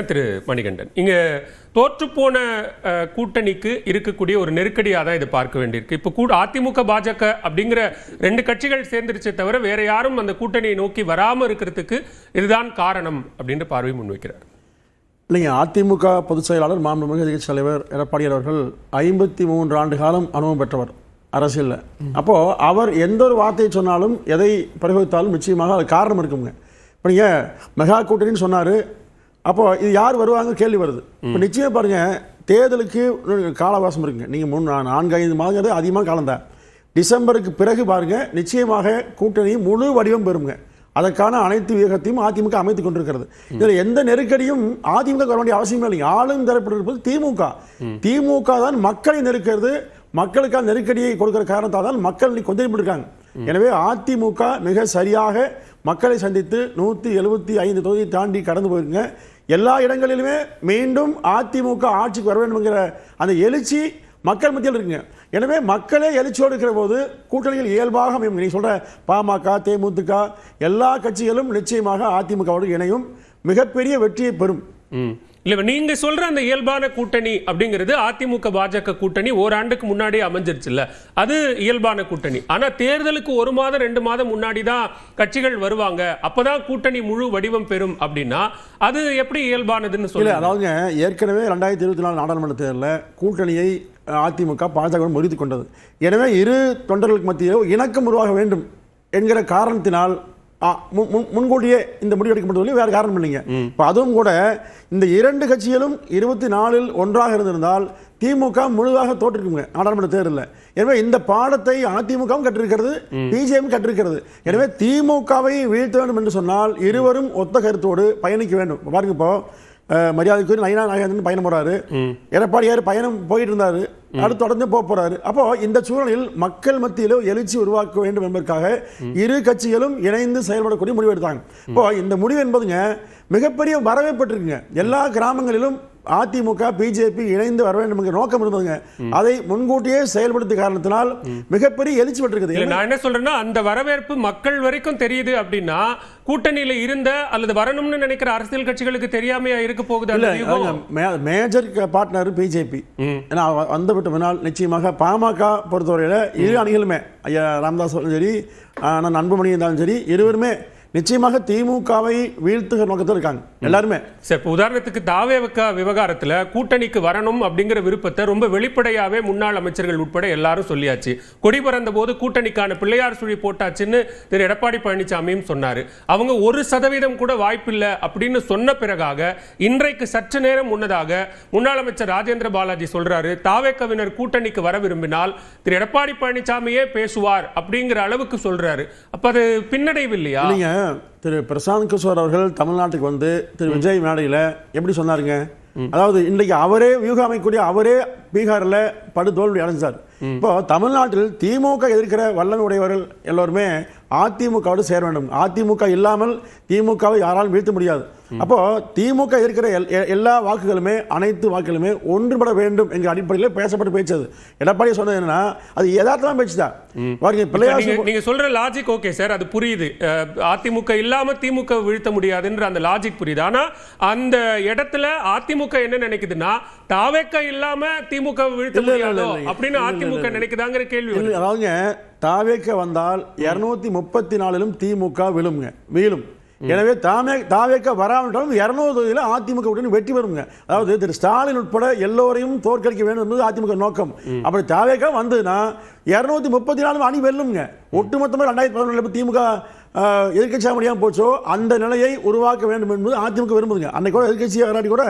திரு மணிகண்டன், இங்க தோற்றுப்போன கூட்டணிக்கு இருக்கக்கூடிய ஒரு நெருக்கடியாக தான் இது பார்க்க வேண்டியிருக்கு. இப்போ அதிமுக பாஜக அப்படிங்கிற ரெண்டு கட்சிகள் சேர்ந்துருச்சே தவிர வேற யாரும் அந்த கூட்டணியை நோக்கி வராமல் இருக்கிறதுக்கு இதுதான் காரணம் அப்படின்ற பார்வை முன்வைக்கிறார். இல்லைங்க, அதிமுக பொதுச் செயலாளர் மாண்புமிகு எதிர்க்கட்சி தலைவர் எடப்பாடி அவர்கள் 53 ஆண்டு காலம் அனுபவம் பெற்றவர் அரசியலில். அப்போது அவர் எந்த ஒரு வார்த்தையை சொன்னாலும் எதை பிரயோகித்தாலும் நிச்சயமாக அது காரணம் இருக்குங்க. இப்போ நீங்கள் மெகா கூட்டணின்னு சொன்னார், அப்போது இது யார் வருவாங்க கேள்வி வருது. இப்போ நிச்சயம் பாருங்கள், தேர்தலுக்கு காலவாசம் இருக்குங்க. நீங்கள் 4-5 மாதங்கிறது அதிகமாக காலம்தான். டிசம்பருக்கு பிறகு பாருங்கள், நிச்சயமாக கூட்டணி முழு வடிவம் பெறுங்க. அதற்கான அனைத்து வியூகத்தையும் அதிமுக அமைத்துக் கொண்டிருக்கிறது. இதில் எந்த நெருக்கடியும் அதிமுக வர வேண்டிய அவசியமே இல்லைங்க. ஆளும் தரப்பட்டு இருப்பது திமுக தான் மக்களை நெருக்கிறது. மக்களுக்கான நெருக்கடியை கொடுக்கிற காரணத்தால் தான் மக்கள் கொஞ்சம் இருக்காங்க. எனவே அதிமுக மிக சரியாக மக்களை சந்தித்து 175 தொகுதி தாண்டி கடந்து போயிருங்க. எல்லா இடங்களிலுமே மீண்டும் அதிமுக ஆட்சிக்கு வர வேண்டும் என்கிற அந்த எழுச்சி மக்கள் மத்தியில் இருக்குங்க. எனவே மக்களே எழுச்சியோடு இருக்கிற போது கூட்டணிகள் இயல்பாக அமையும். நீ சொல்ற பாமக, தேமுதிக எல்லா கட்சிகளும் நிச்சயமாக அதிமுகவோடு இணையும், மிகப்பெரிய வெற்றியை பெறும். இல்ல, நீங்க சொல்ற அந்த இயல்பான கூட்டணி அப்படிங்கிறது அதிமுக பாஜக கூட்டணி ஓராண்டுக்கு முன்னாடி அமைஞ்சிருச்சு இல்ல, அது இயல்பான கூட்டணி. ஆனா தேர்தலுக்கு 1 மாதம் 2 மாதம் முன்னாடி தான் கட்சிகள் வருவாங்க, அப்பதான் கூட்டணி முழு வடிவம் பெறும் அப்படின்னா அது எப்படி இயல்பானதுன்னு சொல்ல? அதாவது ஏற்கனவே 2024 நாடாளுமன்ற தேர்தலில் கூட்டணியை அதிமுக பாஜக முறித்து கொண்டது. எனவே இரு தொண்டர்களுக்கு மத்தியில் இணக்கம் உருவாக வேண்டும் என்கிற காரணத்தினால் முன்கூட்டியே இந்த முடிவு எடுக்கப்பட்டதில் வேறு காரணம் இல்லைங்க. இப்போ அதுவும் கூட இந்த 2 கட்சிகளும் 24இல் ஒன்றாக இருந்திருந்தால் திமுக முழுதாக தோற்றிருக்குங்க நாடாளுமன்ற தேர்தலில். எனவே இந்த பாடத்தை அதிமுகவும் கற்றிருக்கிறது, பிஜேபியும் கற்றிருக்கிறது. எனவே திமுகவை வீழ்த்த வேண்டும் என்று சொன்னால் இருவரும் ஒத்த கருத்தோடு பயணிக்க வேண்டும். பாருங்க, இப்போ மரியாதைக்குரிய நயினா நாகேந்திரன் பயணம் போறாரு, எடப்பாடியார் பயணம் போயிட்டு இருந்தாரு, அடுத்து தொடர்ந்து போறாரு. அப்போ இந்த சூழலில் மக்கள் மத்தியில எழுச்சி உருவாக்க வேண்டும் என்பதற்காக இரு கட்சிகளும் இணைந்து செயல்படக்கூடிய முடிவு எடுத்தாங்க. இப்போ இந்த முடிவு என்பதுங்க மிகப்பெரிய வரவேற்பட்டிருக்குங்க. எல்லா கிராமங்களிலும் அதிமுக பிஜேபி இணைந்து வர வேண்டும் என்கிற நோக்கம் இருந்ததுங்க. அதை முன்கூட்டியே செயல்படுத்திய காரணத்தினால் மிகப்பெரிய எழுச்சி பெற்றிருக்குது. நான் என்ன சொல்றேன்னா, அந்த வரவேற்பு மக்கள் வரைக்கும் தெரியுது அப்படின்னா கூட்டணியில இருந்த அல்லது வரணும்னு நினைக்கிற அரசியல் கட்சிகளுக்கு தெரியாமையா இருக்க போகுது. மேஜர் பார்ட்னர் பிஜேபி வந்து விட்ட பின்னால் நிச்சயமாக பாமக பொறுத்தவரையில இரு அணிகளுமே, ஐயா ராமதாஸ் சரி, அன்புமணி இருந்தாலும் சரி, இருவருமே நிச்சயமாக திமுகவை வீழ்த்துகிற நோக்கத்தில் இருக்காங்க எல்லாருமே. சரி, உதாரணத்துக்கு தாவேக விவகாரத்தில் கூட்டணிக்கு வரணும் அப்படிங்கிற விருப்பத்தை ரொம்ப வெளிப்படையாவே முன்னாள் அமைச்சர்கள் உட்பட எல்லாரும் சொல்லியாச்சு. கொடி பறந்த போது கூட்டணிக்கான பிள்ளையார் சுழி போட்டாச்சுன்னு திரு எடப்பாடி பழனிசாமியும் சொன்னாரு. அவங்க 1% கூட வாய்ப்பில்லை அப்படின்னு சொன்ன பிறகாக இன்றைக்கு சற்று நேரம் முன்னதாக முன்னாள் அமைச்சர் ராஜேந்திர பாலாஜி சொல்றாரு, தாவேகவினர் கூட்டணிக்கு வர விரும்பினால் திரு எடப்பாடி பழனிசாமியே பேசுவார் அப்படிங்கிற அளவுக்கு சொல்றாரு. அப்ப அது பின்னடைவு இல்லையா? திரு பிரசாந்த் கிஷோர் அவர்கள் தமிழ்நாட்டுக்கு வந்து திரு விஜய் மேடையில் எப்படி சொன்னாருங்க, அதாவது இன்றைக்கு அவரே வியூகம் அமைக்கக்கூடிய அவரே பீகாரில் படுதோல்வி அடைஞ்சார். இப்போ தமிழ்நாட்டில் திமுக எதிர்க்கிற வல்லமை உடையவர்கள் எல்லோருமே அதிமுகவோடு சேர வேண்டும். அதிமுக இல்லாமல் திமுகவை யாராலும் வீழ்த்த முடியாது. அப்போ திமுக இருக்கிற எல்லா வாக்குகளுமே, அனைத்து வாக்குகளுமே ஒன்றுபட வேண்டும் என்கிற அடிப்படையில் பேசப்பட்டு பேச்சது. எடப்பாடி சொன்னது என்னன்னா, அது யதார்த்தமா பேச்சுதான். நீங்க சொல்ற லாஜிக் ஓகே சார், அது புரியுது. அதிமுக இல்லாம திமுக வீழ்த்த முடியாதுன்ற அந்த லாஜிக் புரியுது. ஆனா அந்த இடத்துல அதிமுக என்ன நினைக்குதுன்னா, தாவேக இல்லாம திமுக வீழ்த்த முடியாதோ அப்படின்னு அதிமுக நினைக்குதாங்கிற கேள்வி. அதாவது தாவேக வந்தால் 234 திமுக வீழும். எனவே தாவேக வராவிட்டாலும் 200 தொகுதியில் அதிமுக உடன் வெற்றி பெறுங்க. அதாவது திரு ஸ்டாலின் உட்பட எல்லோரையும் தோற்கடிக்க வேண்டும் என்பது அதிமுக நோக்கம். அப்படி தாவேக வந்ததுன்னா 234 அணி வெல்லுங்க. ஒட்டுமொத்தமாக 2011 திமுக எதிர்கட்சியாக முடியாமல் போச்சோ அந்த நிலையை உருவாக்க வேண்டும் என்பது அதிமுக விரும்புதுங்க. அன்னைக்கு கூட எதிர்கட்சியாக கூட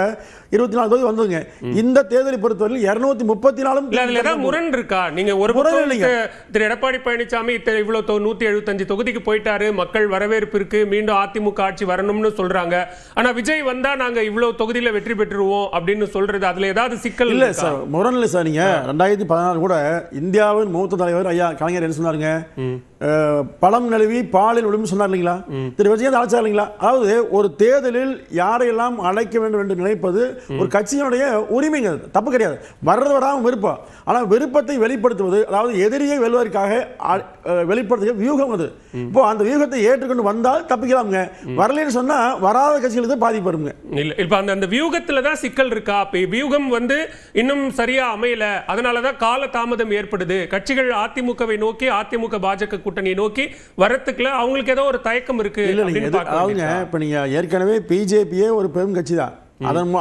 24 தொகுதி வந்ததுங்க. இந்த தேர்தலை பொறுத்தவரையில் 234 முரண் இருக்கா? நீங்க ஒரு திரு எடப்பாடி பழனிசாமி இவ்வளவு 175 தொகுதிக்கு போயிட்டாரு, மக்கள் வரவேற்பு இருக்கு, மீண்டும் அதிமுக ஆட்சி வரணும்னு சொல்றாங்க. ஆனா விஜய் வந்தா நாங்க இவ்வளவு தொகுதியில வெற்றி பெற்றுருவோம் அப்படின்னு சொல்றது, அதுல ஏதாவது சிக்கல் இல்ல சார்? முரண் இல்லை சார். நீங்க 2016 கூட இந்தியாவின் மூத்த தலைவர் ஐயா கலைஞர் என்ன சொன்னாருங்க, பழம் நழுவி பாலில் விழும் சொன்னார் இல்லைங்களா? திரு விஜயகாந்த் அழைச்சார் இல்லைங்களா? அதாவது ஒரு தேர்தலில் யாரையெல்லாம் அழைக்க வேண்டும் என்று நினைப்பது ஒரு கட்சியினுடைய உரிமைங்க, தப்பு கிடையாது. வர்றது வராமல் விருப்பம். ஆனால் விருப்பத்தை வெளிப்படுத்துவது, அதாவது எதிரியை வெல்வதற்காக வெளிப்படுத்துகிற வியூகம் அது. இப்போ அந்த வியூகத்தை ஏற்றுக்கொண்டு வந்தால் தப்பிக்கலாமுங்க. வரலன்னு சொன்னா வராத கட்சிகளுக்கு பாதிப்பு வருங்க. இல்ல இப்ப அந்த வியூகத்துல தான் சிக்கல் இருக்கா? வியூகம் இன்னும் சரியா அமையல, அதனாலதான் கால தாமதம் ஏற்படுது. கட்சிகள் அதிமுகவை நோக்கி, அதிமுக பாஜக கூட்டணியை நோக்கி வரத்துக்குள்ள அவங்களுக்கு ஏதோ ஒரு தயக்கம் இருக்கு. இப்ப நீங்க ஏற்கனவே பிஜேபியே ஒரு பெரும் கட்சி தான்,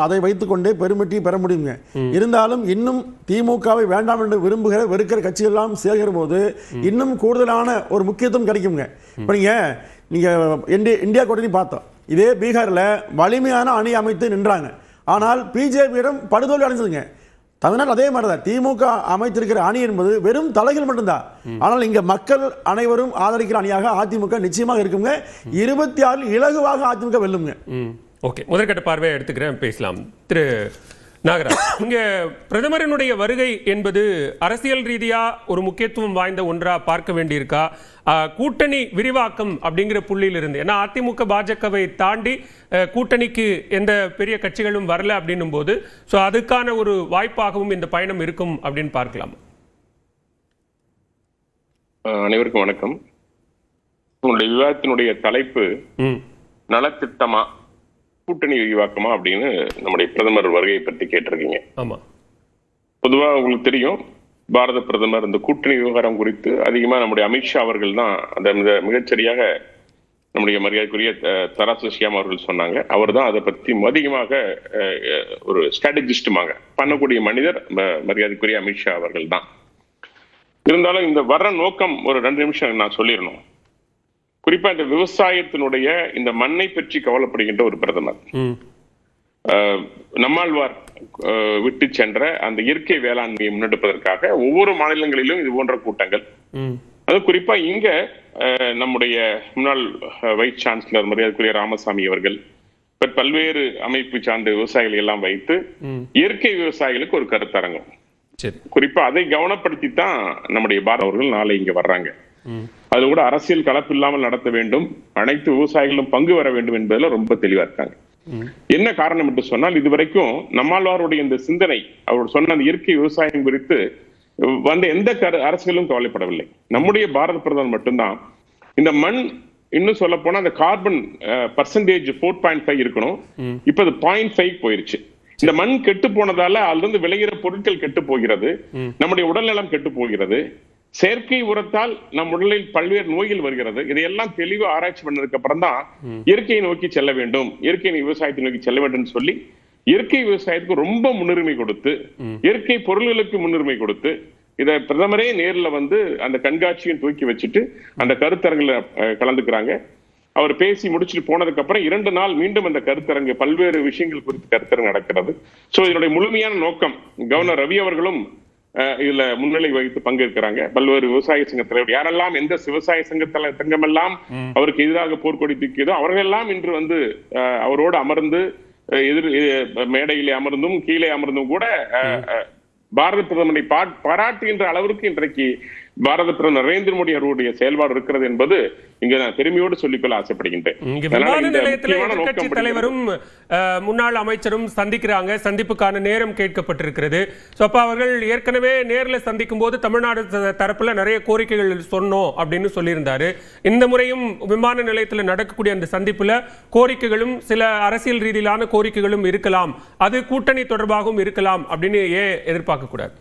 அதை வைத்துக்கொண்டே பெருமட்டி பெற முடியுங்க. இருந்தாலும் இன்னும் திமுகவை வேண்டாம் என்று விரும்புகிற வெறுக்கிற கட்சிகள் எல்லாம் சேர்கிற போது இன்னும் கூடுதலான ஒரு முக்கியத்துவம் கிடைக்குங்க. இப்ப நீங்க இந்தியா கூட்டணி பார்த்தோம், இதே பீகார்ல வலிமையான அணி அமைத்து நின்றாங்க. ஆனால் பிஜேபியிடம் படுதோல்வி அடைஞ்சதுங்க. தமிழ்நாடு அதே மாதிரி தான், திமுக அமைத்திருக்கிற அணி என்பது வெறும் தலைகள் மட்டும்தான். ஆனால் இங்க மக்கள் அனைவரும் ஆதரிக்கிற அணியாக அதிமுக நிச்சயமாக இருக்குங்க. 26 இலகுவாக அதிமுக வெல்லுங்க. ஓகே, முதற்கட்ட பார்வையை எடுத்துக்கிறேன், பேசலாம். திரு நாகராஜ், இங்க பிரதமரினுடைய வருகை என்பது அரசியல் ரீதியா ஒரு முக்கியத்துவம் வாய்ந்த ஒன்றா பார்க்க வேண்டியிருக்கா? கூட்டணி விரிவாக்கம் அப்படிங்கிற புள்ளியில் இருந்து, ஏன்னா அதிமுக பாஜகவை தாண்டி கூட்டணிக்கு எந்த பெரிய கட்சிகளும் வரல அப்படின்னும் போது, ஸோ அதுக்கான ஒரு வாய்ப்பாகவும் இந்த பயணம் இருக்கும் அப்படின்னு பார்க்கலாம். அனைவருக்கும் வணக்கம். உங்களுடைய விவாதத்தினுடைய தலைப்பு நலத்திட்டமா கூட்டணி விரிவாக்கமா அப்படின்னு நம்முடைய பிரதமர் வருகையை பற்றி கேட்டிருக்கீங்க. ஆமா, பொதுவா உங்களுக்கு தெரியும், பாரத பிரதமர் இந்த கூட்டணி விவகாரம் குறித்து அதிகமா நம்முடைய அமித்ஷா அவர்கள் தான் அந்த மிகச்சரியாக நம்முடைய மரியாதைக்குரிய தராசு ஷியாம் அவர்கள் சொன்னாங்க. அவர் தான் அதை பற்றி அதிகமாக ஒரு ஸ்ட்ராட்டஜிஸ்டுமாக பண்ணக்கூடிய மனிதர் மரியாதைக்குரிய அமித்ஷா அவர்கள் தான். இருந்தாலும் இந்த வர்ற நோக்கம் ஒரு 2 நிமிஷம் நான் சொல்லிடணும். குறிப்பா இந்த விவசாயத்தினுடைய இந்த மண்ணை பற்றி கவலைப்படுகின்ற ஒரு பிரதமர், நம்மாழ்வார் விட்டு சென்ற அந்த இயற்கை வேளாண்மையை முன்னெடுப்பதற்காக ஒவ்வொரு மாநிலங்களிலும் இது போன்ற கூட்டங்கள், அது குறிப்பா இங்க நம்முடைய முன்னாள் வைஸ் சான்சலர் மரியாதைக்குரிய ராமசாமி அவர்கள் பல்வேறு அமைப்பு சார்ந்த விவசாயிகள் எல்லாம் வைத்து இயற்கை விவசாயிகளுக்கு ஒரு கருத்தரங்கம், குறிப்பா அதை கவனப்படுத்தி தான் நம்முடைய பாரத அவர்கள் நாளை இங்க வர்றாங்க. அது கூட அரசியல் கலப்பு இல்லாமல் நடத்த வேண்டும், அனைத்து விவசாயிகளும் பங்கு வர வேண்டும் என்பதில் ரொம்ப தெளிவா இருக்காங்க. என்ன காரணம் என்று சொன்னால், இதுவரைக்கும் நம்மாழ்வாருடைய இந்த சிந்தனை, அவர் சொன்ன அந்த இயற்கை விவசாயம் குறித்து வந்த எந்த அரசுகளும் கவலைப்படவில்லை. நம்முடைய பாரத பிரதமர் மட்டும்தான் இந்த மண், இன்னும் சொல்ல போனா அந்த கார்பன் பர்சன்டேஜ் 4.5 இருக்கணும், இப்ப அது 0.5 போயிருச்சு. இந்த மண் கெட்டு போனதால அதுல இருந்து விளைகிற பொருட்கள் கெட்டு போகிறது, நம்முடைய உடல்நலம் கெட்டு போகிறது, செயற்கை உரத்தால் நம் உடலில் பல்வேறு நோய்கள் வருகிறது. இதையெல்லாம் தெளிவாக ஆராய்ச்சி பண்ணதுக்கு அப்புறம் தான் இயற்கையை நோக்கி செல்ல வேண்டும், இயற்கை விவசாயத்தை நோக்கி செல்ல வேண்டும் சொல்லி இயற்கை விவசாயத்துக்கு ரொம்ப முன்னுரிமை கொடுத்து, இயற்கை பொருள்களுக்கு முன்னுரிமை கொடுத்து, இதை பிரதமரே நேரில் அந்த கண்காட்சியும் தூக்கி வச்சுட்டு அந்த கருத்தரங்குல கலந்துக்கிறாங்க. அவர் பேசி முடிச்சுட்டு போனதுக்கு அப்புறம் 2 நாள் மீண்டும் அந்த கருத்தரங்கு பல்வேறு விஷயங்கள் குறித்து கருத்தரங்கு நடக்கிறது. சோ இதனுடைய முழுமையான நோக்கம், கவர்னர் ரவி அவர்களும் இதுல முன்னிலை வகித்து பங்கேற்கிறாங்க. பல்வேறு விவசாய சங்க தலைவர் யாரெல்லாம் எந்த விவசாய சங்கமெல்லாம் அவருக்கு எதிராக போர்க்கொடி தூக்கியதோ அவர்களெல்லாம் இன்று அவரோடு அமர்ந்து எதிர் மேடையிலே அமர்ந்தும் கீழே அமர்ந்தும் கூட பாரத பிரதமரை பாராட்டுகின்ற அளவிற்கு இன்றைக்கு பாரத பிரதமர் நரேந்திர மோடி அவருடைய செயல்பாடு இருக்கிறது என்பது இங்க நான் பெருமையோடு சொல்லிக்கொள்ள ஆசைப்படுகின்றேன். எதிர்க்கட்சி தலைவரும் முன்னாள் அமைச்சரும் சந்திக்கிறாங்க, சந்திப்புக்கான நேரம் கேட்கப்பட்டிருக்கிறது. அப்ப அவர்கள் ஏற்கனவே நேரில் சந்திக்கும் போது தமிழ்நாடு தரப்புல நிறைய கோரிக்கைகள் சொன்னோம் அப்படின்னு சொல்லியிருந்தாரு. இந்த முறையும் விமான நிலையத்தில் நடக்கக்கூடிய அந்த சந்திப்புல கோரிக்கைகளும் சில அரசியல் ரீதியிலான கோரிக்கைகளும் இருக்கலாம், அது கூட்டணி தொடர்பாகவும் இருக்கலாம் அப்படின்னு ஏன் எதிர்பார்க்க கூடாது?